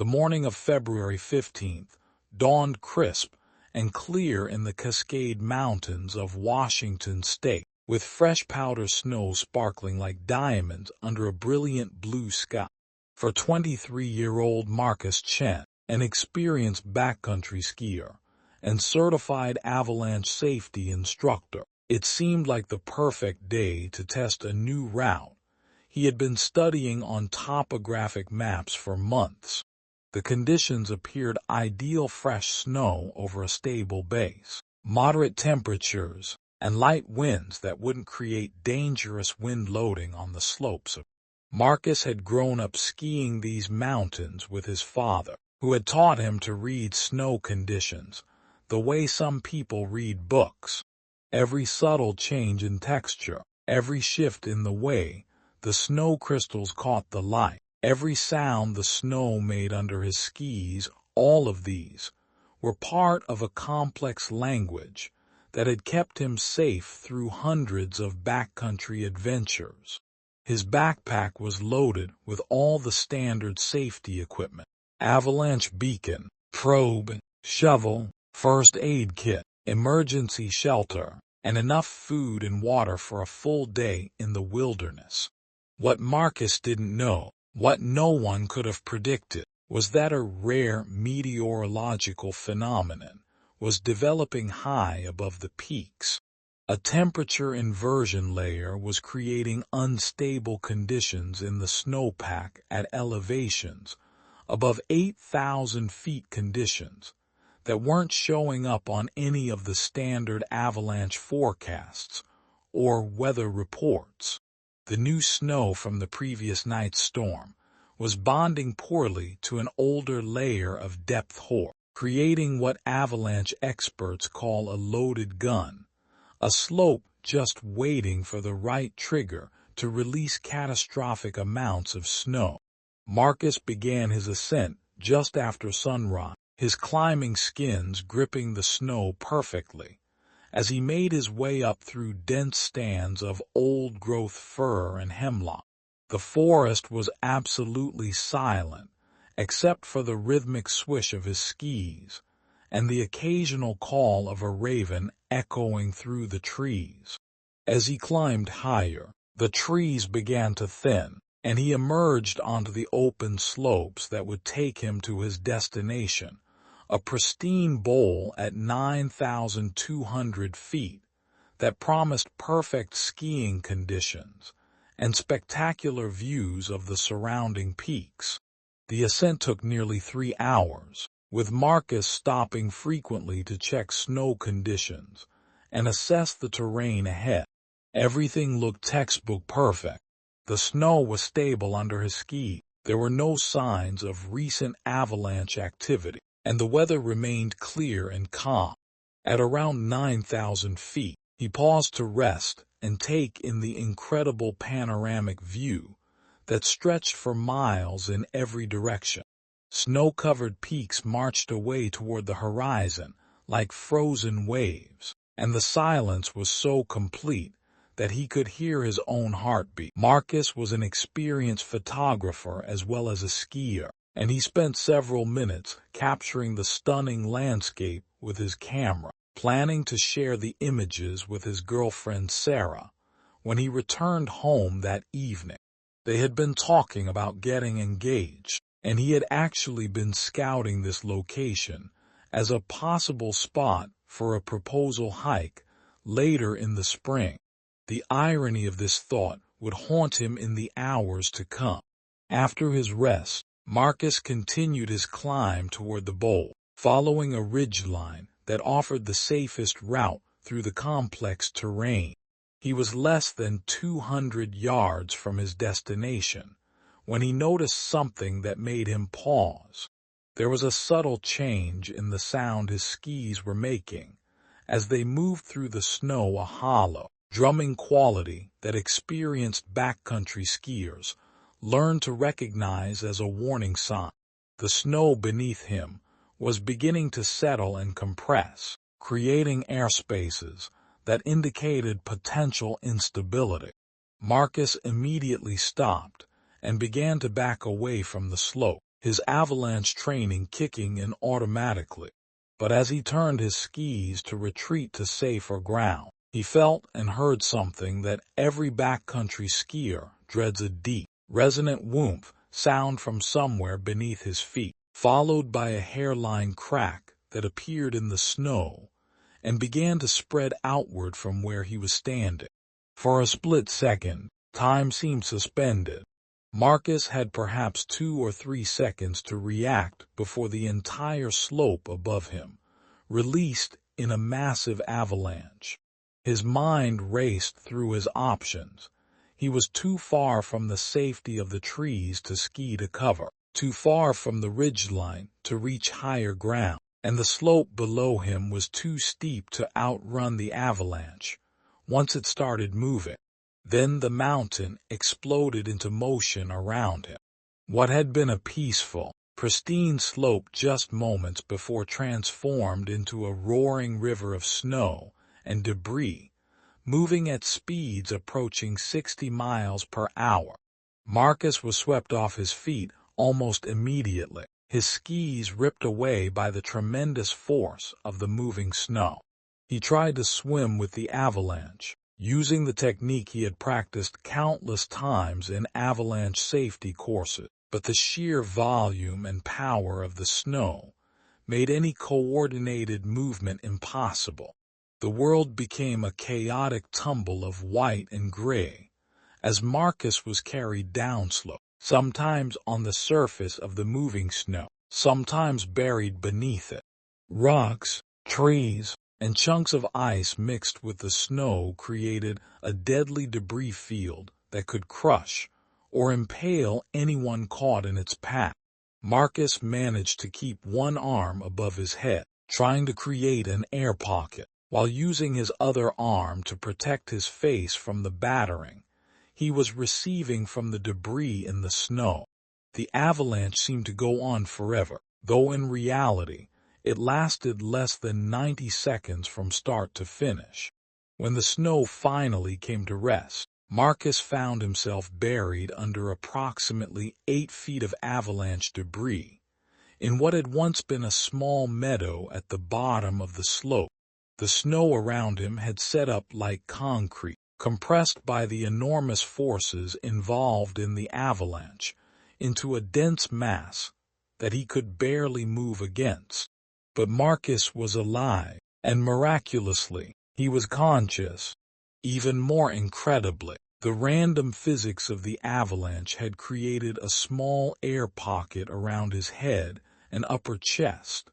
The morning of February 15th dawned crisp and clear in the Cascade Mountains of Washington state, with fresh powder snow sparkling like diamonds under a brilliant blue sky. For 23-year-old Marcus Chen, an experienced backcountry skier and certified avalanche safety instructor, it seemed like the perfect day to test a new route. He had been studying on topographic maps for months. The conditions appeared ideal: fresh snow over a stable base, moderate temperatures, and light winds that wouldn't create dangerous wind loading on the slopes. Marcus had grown up skiing these mountains with his father, who had taught him to read snow conditions the way some people read books. Every subtle change in texture, every shift in the way the snow crystals caught the light, every sound the snow made under his skis, all of these were part of a complex language that had kept him safe through hundreds of backcountry adventures. His backpack was loaded with all the standard safety equipment: avalanche beacon, probe, shovel, first aid kit, emergency shelter, and enough food and water for a full day in the wilderness. What Marcus didn't know, what no one could have predicted, was that a rare meteorological phenomenon was developing high above the peaks. A temperature inversion layer was creating unstable conditions in the snowpack at elevations above 8,000 feet, conditions that weren't showing up on any of the standard avalanche forecasts or weather reports. The new snow from the previous night's storm was bonding poorly to an older layer of depth hoar, creating what avalanche experts call a loaded gun, a slope just waiting for the right trigger to release catastrophic amounts of snow. Marcus began his ascent just after sunrise, his climbing skins gripping the snow perfectly, as he made his way up through dense stands of old-growth fir and hemlock. The forest was absolutely silent, except for the rhythmic swish of his skis and the occasional call of a raven echoing through the trees. As he climbed higher, the trees began to thin, and he emerged onto the open slopes that would take him to his destination, a pristine bowl at 9,200 feet that promised perfect skiing conditions and spectacular views of the surrounding peaks. The ascent took nearly 3 hours, with Marcus stopping frequently to check snow conditions and assess the terrain ahead. Everything looked textbook perfect. The snow was stable under his ski. There were no signs of recent avalanche activity, and the weather remained clear and calm. At around 9,000 feet, he paused to rest and take in the incredible panoramic view that stretched for miles in every direction. Snow-covered peaks marched away toward the horizon like frozen waves, and the silence was so complete that he could hear his own heartbeat. Marcus was an experienced photographer as well as a skier, and he spent several minutes capturing the stunning landscape with his camera, planning to share the images with his girlfriend Sarah when he returned home that evening. They had been talking about getting engaged, and he had actually been scouting this location as a possible spot for a proposal hike later in the spring. The irony of this thought would haunt him in the hours to come. After his rest, Marcus continued his climb toward the bowl, following a ridgeline that offered the safest route through the complex terrain. He was less than 200 yards from his destination when he noticed something that made him pause. There was a subtle change in the sound his skis were making as they moved through the snow, a hollow, drumming quality that experienced backcountry skiers learned to recognize as a warning sign. The snow beneath him was beginning to settle and compress, creating air spaces that indicated potential instability. Marcus immediately stopped and began to back away from the slope. his avalanche training kicking in automatically. But as he turned his skis to retreat to safer ground, he felt and heard something that every backcountry skier dreads: a deep, resonant whoomph sound from somewhere beneath his feet, followed by a hairline crack that appeared in the snow and began to spread outward from where he was standing. For a split second, time seemed suspended. Marcus had perhaps 2 or 3 seconds to react before the entire slope above him released in a massive avalanche. His mind raced through his options. He was too far from the safety of the trees to ski to cover, too far from the ridgeline to reach higher ground, and the slope below him was too steep to outrun the avalanche once it started moving. Then the mountain exploded into motion around him. What had been a peaceful, pristine slope just moments before transformed into a roaring river of snow and debris, moving at speeds approaching 60 miles per hour. Marcus was swept off his feet almost immediately, his skis ripped away by the tremendous force of the moving snow. He tried to swim with the avalanche, using the technique he had practiced countless times in avalanche safety courses, but the sheer volume and power of the snow made any coordinated movement impossible. The world became a chaotic tumble of white and gray as Marcus was carried downslope, sometimes on the surface of the moving snow, sometimes buried beneath it. Rocks, trees, and chunks of ice mixed with the snow created a deadly debris field that could crush or impale anyone caught in its path. Marcus managed to keep one arm above his head, trying to create an air pocket, while using his other arm to protect his face from the battering he was receiving from the debris in the snow. The avalanche seemed to go on forever, though in reality, it lasted less than 90 seconds from start to finish. When the snow finally came to rest, Marcus found himself buried under approximately 8 feet of avalanche debris in what had once been a small meadow at the bottom of the slope. The snow around him had set up like concrete, compressed by the enormous forces involved in the avalanche into a dense mass that he could barely move against. But Marcus was alive, and miraculously, he was conscious. Even more incredibly, the random physics of the avalanche had created a small air pocket around his head and upper chest.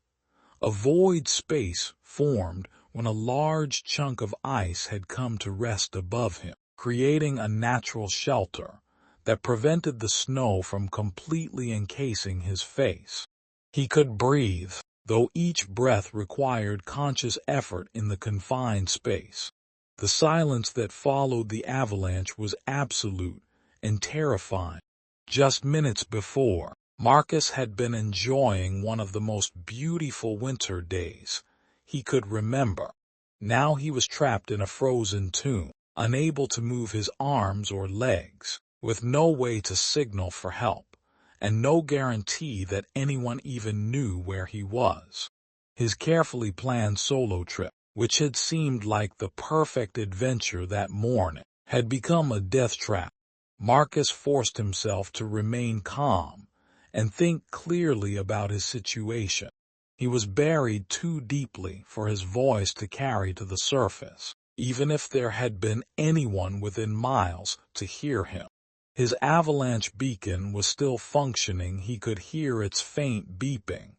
A void space formed when a large chunk of ice had come to rest above him, creating a natural shelter that prevented the snow from completely encasing his face. He could breathe, though each breath required conscious effort in the confined space. The silence that followed the avalanche was absolute and terrifying. Just minutes before, Marcus had been enjoying one of the most beautiful winter days he could remember. Now he was trapped in a frozen tomb, unable to move his arms or legs, with no way to signal for help, and no guarantee that anyone even knew where he was. His carefully planned solo trip, which had seemed like the perfect adventure that morning, had become a death trap. Marcus forced himself to remain calm and think clearly about his situation. He was buried too deeply for his voice to carry to the surface, even if there had been anyone within miles to hear him. His avalanche beacon was still functioning. He could hear its faint beeping.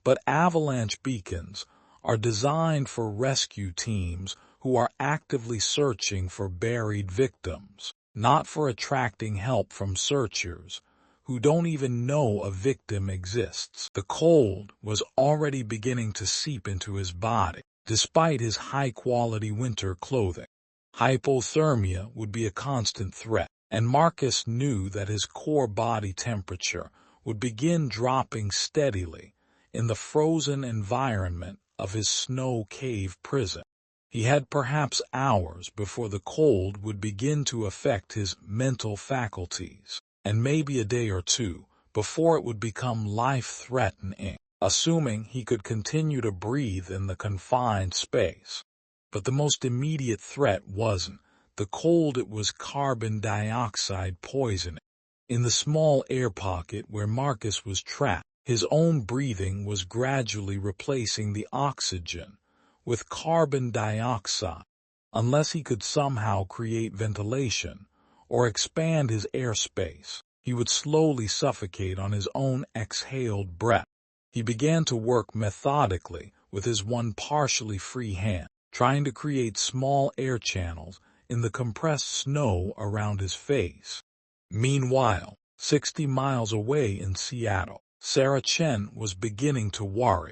But avalanche beacons are designed for rescue teams who are actively searching for buried victims, not for attracting help from searchers who don't even know a victim exists. The cold was already beginning to seep into his body, despite his high-quality winter clothing. Hypothermia would be a constant threat, and Marcus knew that his core body temperature would begin dropping steadily in the frozen environment of his snow cave prison. He had perhaps hours before the cold would begin to affect his mental faculties, and maybe a day or two before it would become life-threatening, assuming he could continue to breathe in the confined space. But the most immediate threat wasn't the cold, it was carbon dioxide poisoning. In the small air pocket where Marcus was trapped, his own breathing was gradually replacing the oxygen with carbon dioxide. Unless he could somehow create ventilation or expand his airspace, he would slowly suffocate on his own exhaled breath. He began to work methodically with his one partially free hand, trying to create small air channels in the compressed snow around his face. Meanwhile, 60 miles away in Seattle, Sarah Chen was beginning to worry.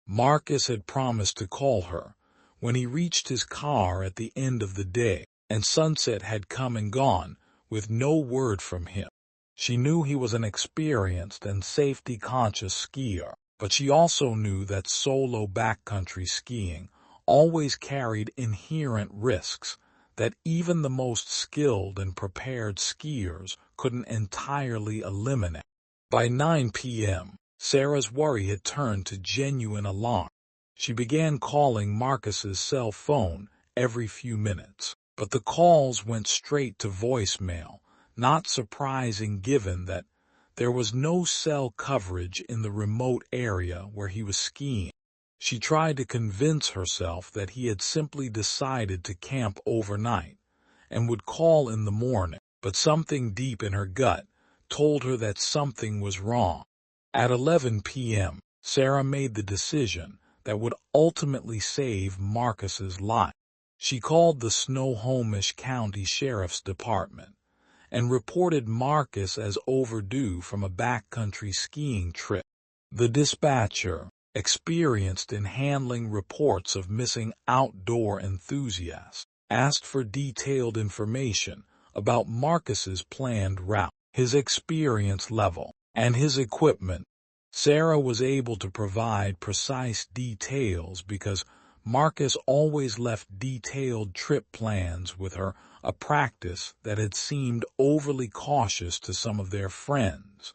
Marcus had promised to call her when he reached his car at the end of the day, and sunset had come and gone with no word from him. She knew he was an experienced and safety-conscious skier, but she also knew that solo backcountry skiing always carried inherent risks that even the most skilled and prepared skiers couldn't entirely eliminate. By 9 p.m., Sarah's worry had turned to genuine alarm. She began calling Marcus's cell phone every few minutes, but the calls went straight to voicemail, not surprising given that there was no cell coverage in the remote area where he was skiing. She tried to convince herself that he had simply decided to camp overnight and would call in the morning, but something deep in her gut told her that something was wrong. At 11 p.m., Sarah made the decision that would ultimately save Marcus's life. She called the Snohomish County Sheriff's Department and reported Marcus as overdue from a backcountry skiing trip. The dispatcher, experienced in handling reports of missing outdoor enthusiasts, asked for detailed information about Marcus's planned route, his experience level, and his equipment. Sarah was able to provide precise details because Marcus always left detailed trip plans with her, a practice that had seemed overly cautious to some of their friends,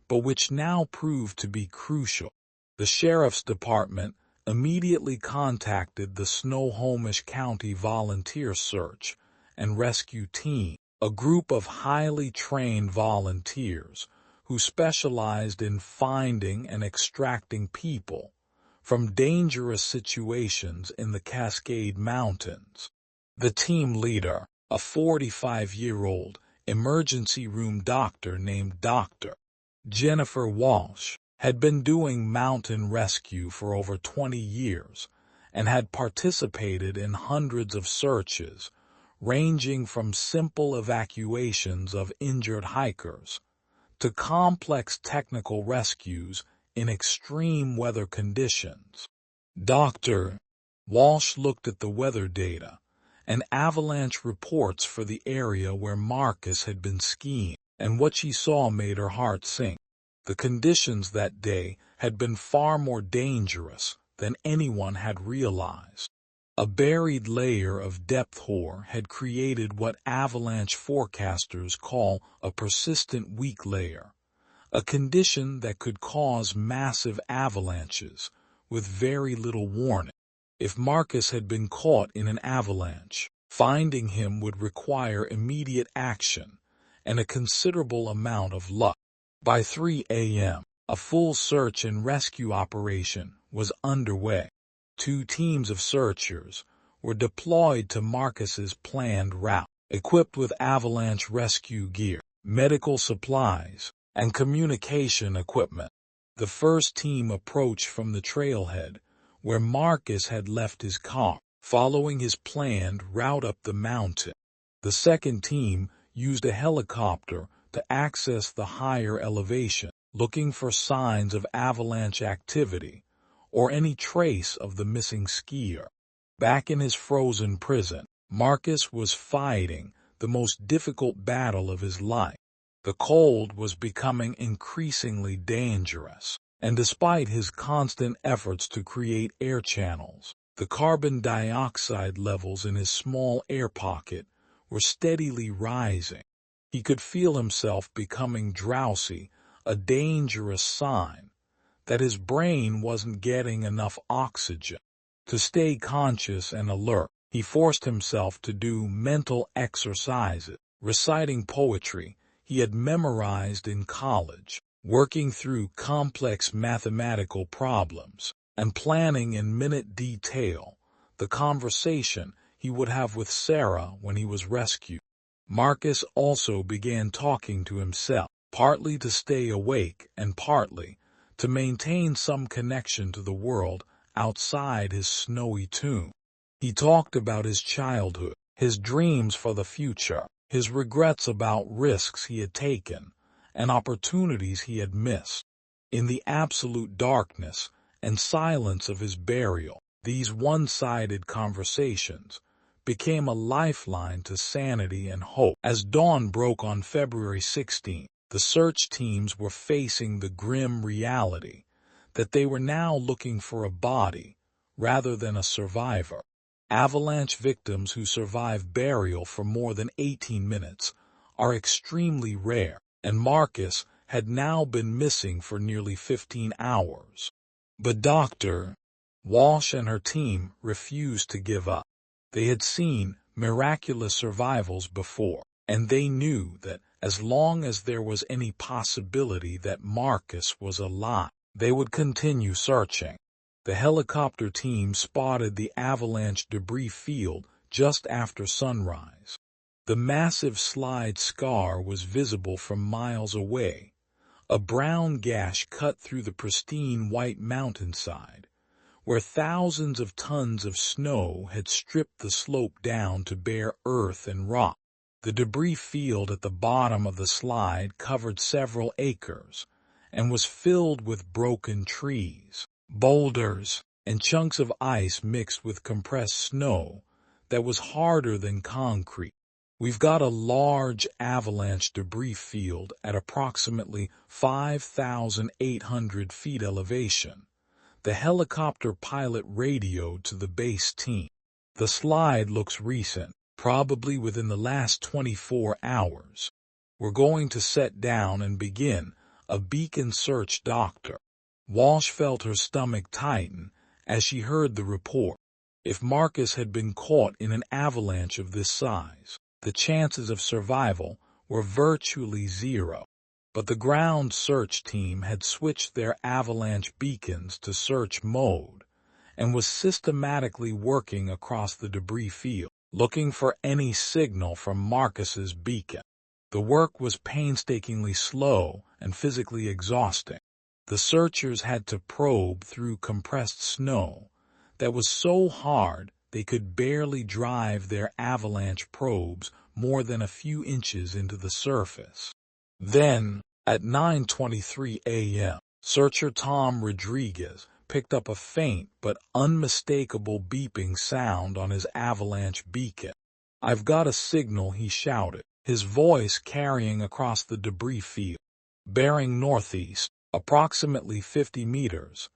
but which now proved to be crucial. The sheriff's department immediately contacted the Snohomish County Volunteer Search and Rescue Team, a group of highly trained volunteers who specialized in finding and extracting people from dangerous situations in the Cascade Mountains. The team leader, a 45-year-old emergency room doctor named Dr. Jennifer Walsh, had been doing mountain rescue for over 20 years and had participated in hundreds of searches, ranging from simple evacuations of injured hikers to complex technical rescues in extreme weather conditions. Dr. Walsh looked at the weather data and avalanche reports for the area where Marcus had been skiing, and what she saw made her heart sink. The conditions that day had been far more dangerous than anyone had realized. A buried layer of depth hoar had created what avalanche forecasters call a persistent weak layer, a condition that could cause massive avalanches with very little warning. If Marcus had been caught in an avalanche, finding him would require immediate action and a considerable amount of luck. By 3 a.m., a full search and rescue operation was underway. 2 teams of searchers were deployed to Marcus's planned route, equipped with avalanche rescue gear, medical supplies, and communication equipment. The first team approached from the trailhead where Marcus had left his car, following his planned route up the mountain. The second team used a helicopter to access the higher elevation, looking for signs of avalanche activity or any trace of the missing skier. Back in his frozen prison, Marcus was fighting the most difficult battle of his life. The cold was becoming increasingly dangerous, and despite his constant efforts to create air channels, the carbon dioxide levels in his small air pocket were steadily rising. He could feel himself becoming drowsy a dangerous sign that his brain wasn't getting enough oxygen. To stay conscious and alert, he forced himself to do mental exercises, reciting poetry he had memorized in college, working through complex mathematical problems, and planning in minute detail the conversation he would have with Sarah when he was rescued. Marcus also began talking to himself, partly to stay awake and partly to maintain some connection to the world outside his snowy tomb. He talked about his childhood, his dreams for the future, his regrets about risks he had taken, and opportunities he had missed. In the absolute darkness and silence of his burial, these one-sided conversations became a lifeline to sanity and hope. As dawn broke on February 16, the search teams were facing the grim reality that they were now looking for a body rather than a survivor. Avalanche victims who survive burial for more than 18 minutes are extremely rare, and Marcus had now been missing for nearly 15 hours. But Dr. Walsh and her team refused to give up. They had seen miraculous survivals before, and they knew that as long as there was any possibility that Marcus was alive, they would continue searching. The helicopter team spotted the avalanche debris field just after sunrise. The massive slide scar was visible from miles away, a brown gash cut through the pristine white mountainside, where thousands of tons of snow had stripped the slope down to bare earth and rock. The debris field at the bottom of the slide covered several acres and was filled with broken trees, boulders, and chunks of ice mixed with compressed snow that was harder than concrete. We've got a large avalanche debris field at approximately 5,800 feet elevation. The helicopter pilot radioed to the base team. The slide looks recent, probably within the last 24 hours. We're going to set down and begin a beacon search, Doctor. Walsh felt her stomach tighten as she heard the report. If Marcus had been caught in an avalanche of this size, the chances of survival were virtually zero. But the ground search team had switched their avalanche beacons to search mode and was systematically working across the debris field, looking for any signal from Marcus's beacon. The work was painstakingly slow and physically exhausting. The searchers had to probe through compressed snow that was so hard they could barely drive their avalanche probes more than a few inches into the surface. Then, at 9:23 a.m., searcher Tom Rodriguez picked up a faint but unmistakable beeping sound on his avalanche beacon. "I've got a signal," he shouted, his voice carrying across the debris field. Bearing northeast, approximately 50 meters,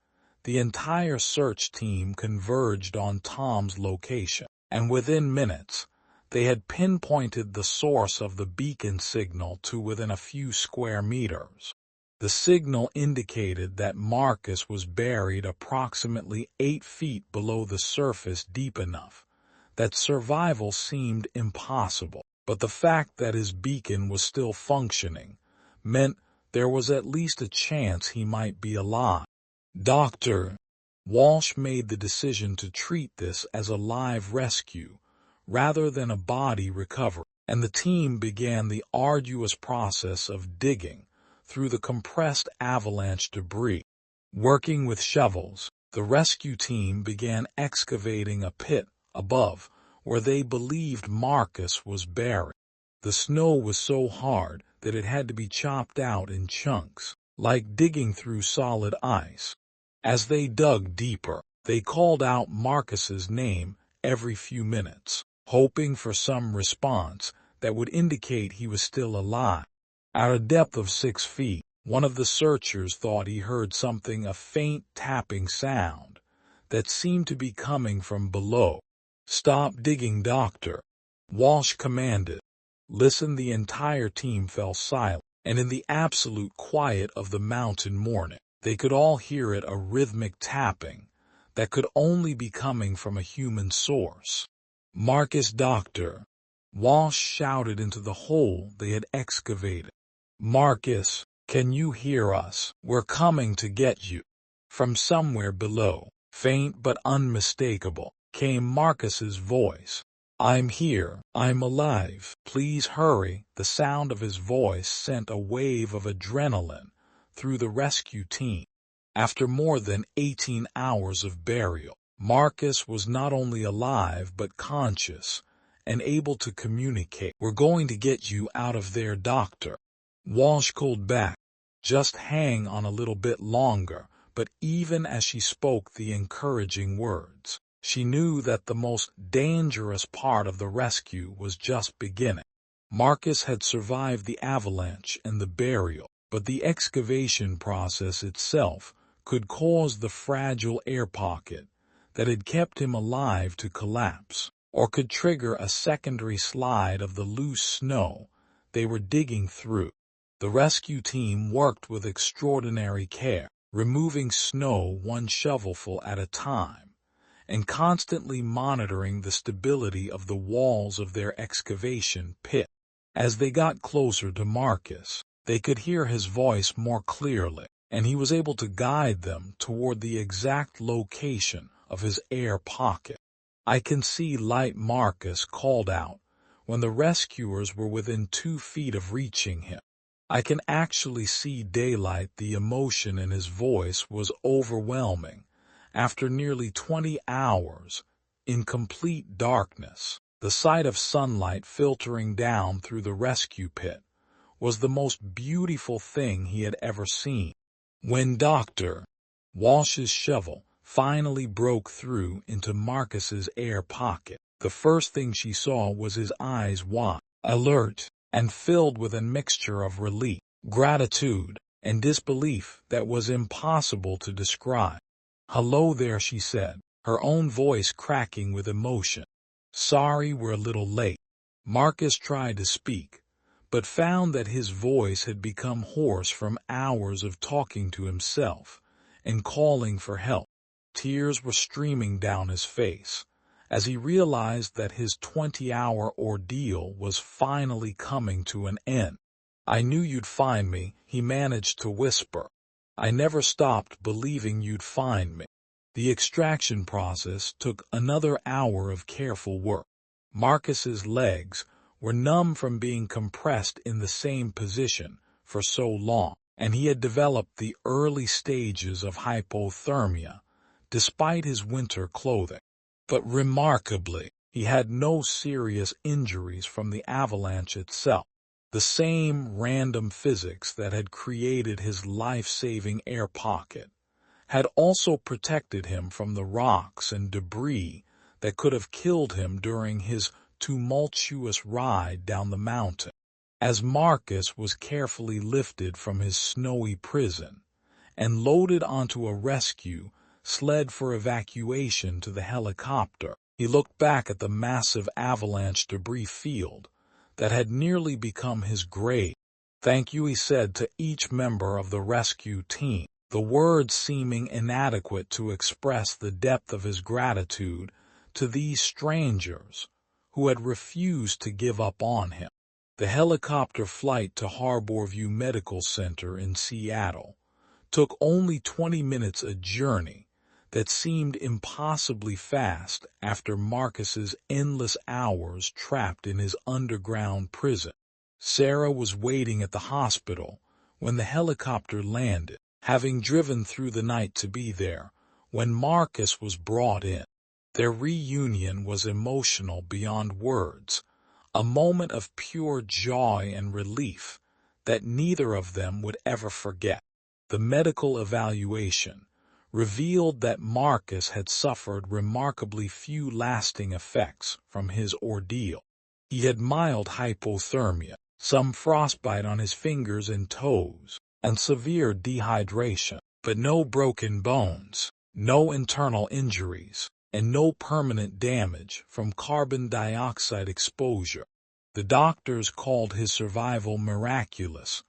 the entire search team converged on Tom's location, and within minutes, they had pinpointed the source of the beacon signal to within a few square meters. The signal indicated that Marcus was buried approximately 8 feet below the surface, deep enough that survival seemed impossible. But the fact that his beacon was still functioning meant there was at least a chance he might be alive. Dr. Walsh made the decision to treat this as a live rescue rather than a body recovery, and the team began the arduous process of digging through the compressed avalanche debris. Working with shovels, the rescue team began excavating a pit above where they believed Marcus was buried. The snow was so hard that it had to be chopped out in chunks, like digging through solid ice. As they dug deeper, they called out Marcus's name every few minutes, hoping for some response that would indicate he was still alive. At a depth of 6 feet, one of the searchers thought he heard something, a faint tapping sound that seemed to be coming from below. "Stop digging, Doctor," Walsh commanded. "Listen." The entire team fell silent, and in the absolute quiet of the mountain morning, they could all hear it, a rhythmic tapping that could only be coming from a human source. "Marcus, doctor!" Walsh shouted into the hole they had excavated. "Marcus, can you hear us? We're coming to get you." From somewhere below, faint but unmistakable, came Marcus's voice. "I'm here. I'm alive. Please hurry." The sound of his voice sent a wave of adrenaline through the rescue team. After more than 18 hours of burial, Marcus was not only alive but conscious and able to communicate. "We're going to get you out of there, doctor." Walsh called back, "Just hang on a little bit longer." But even as she spoke the encouraging words, she knew that the most dangerous part of the rescue was just beginning. Marcus had survived the avalanche and the burial, but the excavation process itself could cause the fragile air pocket that had kept him alive to collapse, or could trigger a secondary slide of the loose snow they were digging through. The rescue team worked with extraordinary care, removing snow one shovelful at a time, and constantly monitoring the stability of the walls of their excavation pit. As they got closer to Marcus, they could hear his voice more clearly, and he was able to guide them toward the exact location of his air pocket. "I can see light," Marcus called out when the rescuers were within 2 feet of reaching him. "I can actually see daylight." The emotion in his voice was overwhelming. After nearly 20 hours in complete darkness, the sight of sunlight filtering down through the rescue pit was the most beautiful thing he had ever seen. When Dr. Walsh's shovel finally broke through into Marcus's air pocket, the first thing she saw was his eyes wide, alert, and filled with a mixture of relief, gratitude, and disbelief that was impossible to describe. "Hello there," she said, her own voice cracking with emotion. "Sorry we're a little late." Marcus tried to speak, but found that his voice had become hoarse from hours of talking to himself and calling for help. Tears were streaming down his face as he realized that his 20-hour ordeal was finally coming to an end. "I knew you'd find me," he managed to whisper. "I never stopped believing you'd find me." The extraction process took another hour of careful work. Marcus's legs were numb from being compressed in the same position for so long, and he had developed the early stages of hypothermia, despite his winter clothing. But remarkably, he had no serious injuries from the avalanche itself. The same random physics that had created his life-saving air pocket had also protected him from the rocks and debris that could have killed him during his tumultuous ride down the mountain. As Marcus was carefully lifted from his snowy prison and loaded onto a rescue sled for evacuation to the helicopter, he looked back at the massive avalanche debris field that had nearly become his grave. "Thank you," he said to each member of the rescue team, the words seeming inadequate to express the depth of his gratitude to these strangers who had refused to give up on him. The helicopter flight to Harborview Medical Center in Seattle took only 20 minutes, a journey that seemed impossibly fast after Marcus's endless hours trapped in his underground prison. Sarah was waiting at the hospital when the helicopter landed, having driven through the night to be there when Marcus was brought in. Their reunion was emotional beyond words, a moment of pure joy and relief that neither of them would ever forget. The medical evaluation revealed that Marcus had suffered remarkably few lasting effects from his ordeal. He had mild hypothermia, some frostbite on his fingers and toes, and severe dehydration, but no broken bones, no internal injuries, and no permanent damage from carbon dioxide exposure. The doctors called his survival miraculous,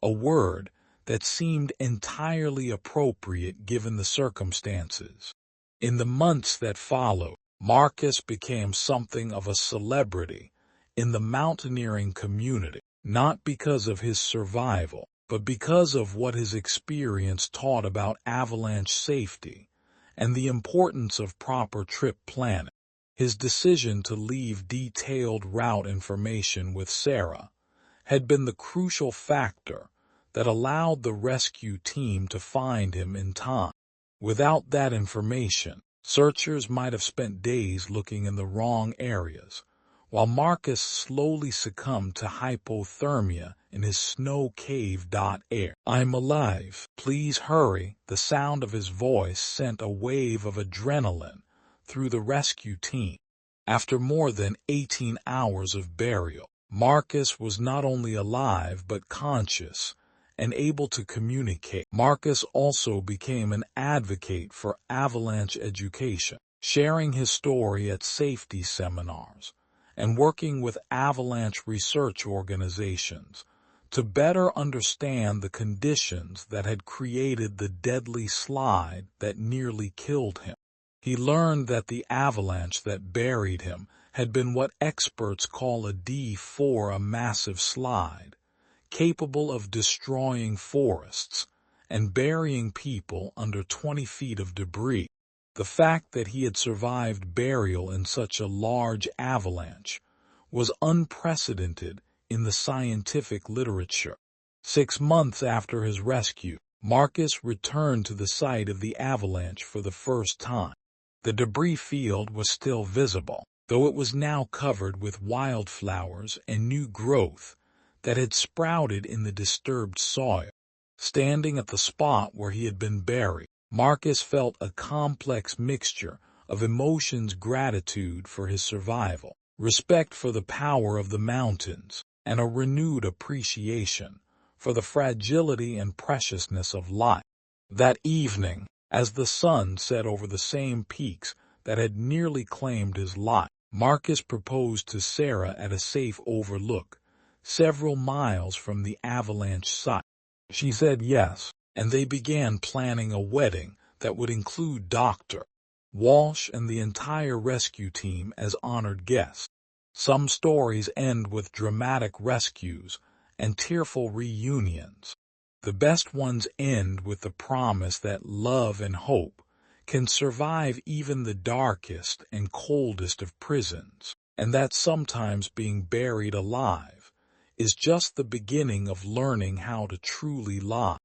a word that seemed entirely appropriate given the circumstances. In the months that followed, Marcus became something of a celebrity in the mountaineering community, not because of his survival, but because of what his experience taught about avalanche safety and the importance of proper trip planning. His decision to leave detailed route information with Sarah had been the crucial factor that allowed the rescue team to find him in time. Without that information, searchers might have spent days looking in the wrong areas, while Marcus slowly succumbed to hypothermia in his snow cave. Air. "I'm alive. Please hurry." The sound of his voice sent a wave of adrenaline through the rescue team. After more than 18 hours of burial, Marcus was not only alive but conscious and able to communicate. Marcus also became an advocate for avalanche education, sharing his story at safety seminars and working with avalanche research organizations to better understand the conditions that had created the deadly slide that nearly killed him. He learned that the avalanche that buried him had been what experts call a D4, a massive slide, capable of destroying forests and burying people under 20 feet of debris. The fact that he had survived burial in such a large avalanche was unprecedented in the scientific literature. 6 months after his rescue, Marcus returned to the site of the avalanche for the first time. The debris field was still visible, though it was now covered with wildflowers and new growth that had sprouted in the disturbed soil. Standing at the spot where he had been buried, Marcus felt a complex mixture of emotions: gratitude for his survival, respect for the power of the mountains, and a renewed appreciation for the fragility and preciousness of life. That evening, as the sun set over the same peaks that had nearly claimed his life, Marcus proposed to Sarah at a safe overlook several miles from the avalanche site. She said yes, and they began planning a wedding that would include Dr. Walsh and the entire rescue team as honored guests. Some stories end with dramatic rescues and tearful reunions. The best ones end with the promise that love and hope can survive even the darkest and coldest of prisons, and that sometimes being buried alive is just the beginning of learning how to truly live.